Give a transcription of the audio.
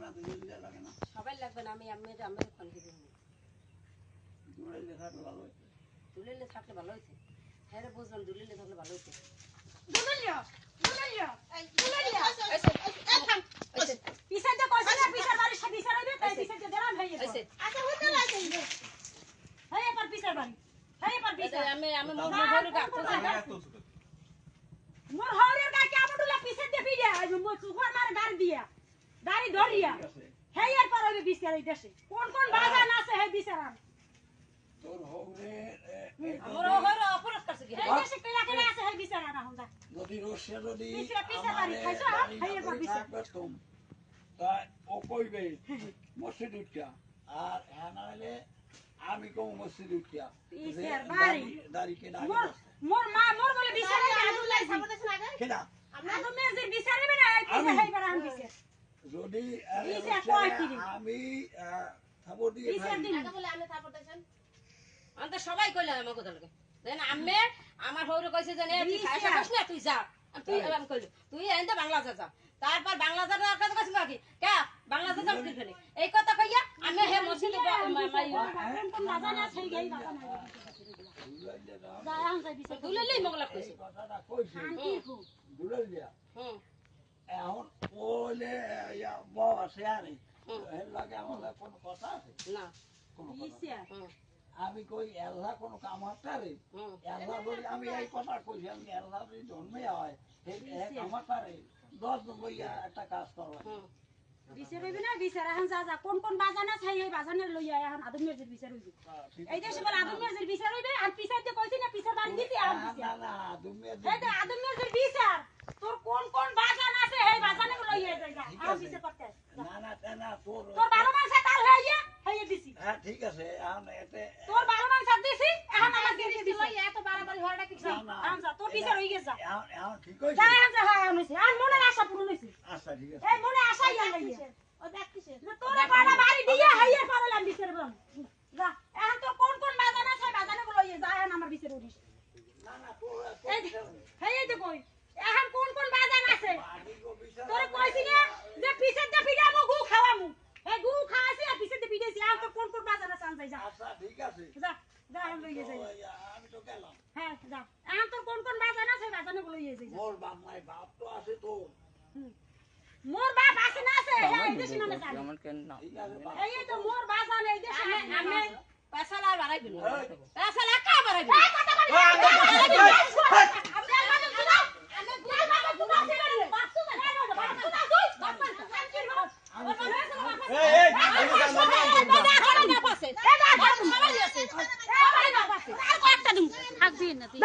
না দুলাইলে লাগে না সবাই লাগবে না আমি আমি ফোন দিব দুলাইলে থাকলে ভালো হইছে দুলাইলে থাকলে ভালো হইছে হ্যাঁ রে বুঝলাম দুলাইলে থাকলে ভালো হইছে দুলাইয়া পিছে যে কইছ না পিছে বাড়ি সে পিছে রইবে তাই পিছে যে দেরাম হইছে আচ্ছা হইতে লাগে হই এবার পিছে বাড়ি হই এবার পিছে আমি মোর হরের গা কে আমডুলা পিছে দেবি রে আমি মোর সুফার মারে গাড়ি দিয়া গাড়ি ধরিয়া হেই এর পর হইবে পিছে এই দেশে কোন কোন বাজান আছে হে বিচারাম তোর হরে আমার হরে অপরাধ করছে কি এই দেশে কইলা কইলা আছে হে বিচারা না হুঁজা যদি রশিয়া যদি পিছে বাড়ি খাইছো হেই এর পর পিছে তাই ও কইবে মসজিদ উঠিয়া আর হ্যাঁ না হলে আমি কম মসজিদ উঠিয়া পিছের বাড়ি দাড়ি কে না মোর মা মোর বলে বিচারে আদুল্লাহ সামনে না আগে কেনা আদু মের যে বিচারবে না এই পিছে হেই বাড়া আম পিছে যদি পিছে কয় কি আমি খবর দিয়ে পিছে দিন আগে বলে আমি থাপড় দেন অন্ত সবাই কইলা আমার কথা লাগে দেন আম্মে আমার হৌরে কইছে যে নে তুই খাইছ না তুই যা তুই আমি কইল তুই এন্ড বাংলাদেশ যা তারপর বাংলাদেশ আর কথা কইছ নাকি কে বাংলাদেশ যাম কি ফেলে এই কথা কইয়া আমি হে মসজিদে কোন রাজা না সেই গই রাজা না যা আম যাই বিছে দুলেলেই মগলা কইছে কথাটা কইছি দুলাল দিয়া এখন ওলে ইয়া বাবা আছে আরে এর লাগে আমাদের কোনো কথা আছে না কোনো পিছে আমি কই আল্লাহ কোনো কাম হাতে রে আল্লাহ বলি আমি এই কথা কইছি আমি আল্লাহ যদি জন্মে হয় এই আমার পারে 10 নম্বর একটা কাজ করব বিচার হইবে না বিচার এখন যা যা কোন কোন বাজান আছে এই বাজানের লইয়া এখন আদম মির্জার বিচার হইবে এই দেশে বল আদম মির্জার বিচার হইবে আর পিছাই দিয়ে কইছি না পিছার বাড়ি দিছি আর না না তুমি এই যে আদম মির্জার বিচার তোর কোন কোন বাজান আছে এই বাজানে লইয়া যাই যা আর বিচার করতে না না তোর ভালো মানুষ তাল হইয়া হইয়া দিছি হ্যাঁ ঠিক আছে এখন এতে তোর ভালো মানুষ দিছি এখন আমার দিয়ে দিছি এত বাড়াবাড়ি হওয়াটা কি আম যা তোর বিচার হই গেছে এখন ঠিক হইছে যা যা হ্যাঁ আমিছি আর মনে আশা পূরণ হইছে আচ্ছা ঠিক আছে এই মনে আশা ইয়া লইয়া ও দেখতিছে তোরে বাড়া বাড়ি দিয়া হইয়া পারলাম বিচার বল যা এখন তো কোন কোন বাজান আছে বাজানে লইয়া যা এখন আমার বিচার হইছে না না তোর এই তো কই এখন কোন কোন বাজান আছে তোরে কইছি না যে পিছে দে পিডামু গু খাওয়ামু এই গু খাওয়াছি আর পিছে দে পিডাইছি আর তো কোন কোন বাজান আছে আন যাই যা আচ্ছা ঠিক আছে যা যা আমি লইয়া যাই আমি তো গেলাম হ্যাঁ যা এখন তো কোন কোন বাজান আছে বাজানে লইয়া যাই মোর বাপ নাই বাপ তো আছে তো মোর বাপ আছে না আছে এই দেশে না জানি ঠিক আছে এই তো মোর বাজান এই দেশে আমি পয়সালা বাড়াই দিল এই। পয়সালা কা বাড়াই দিল থাকবি না তুই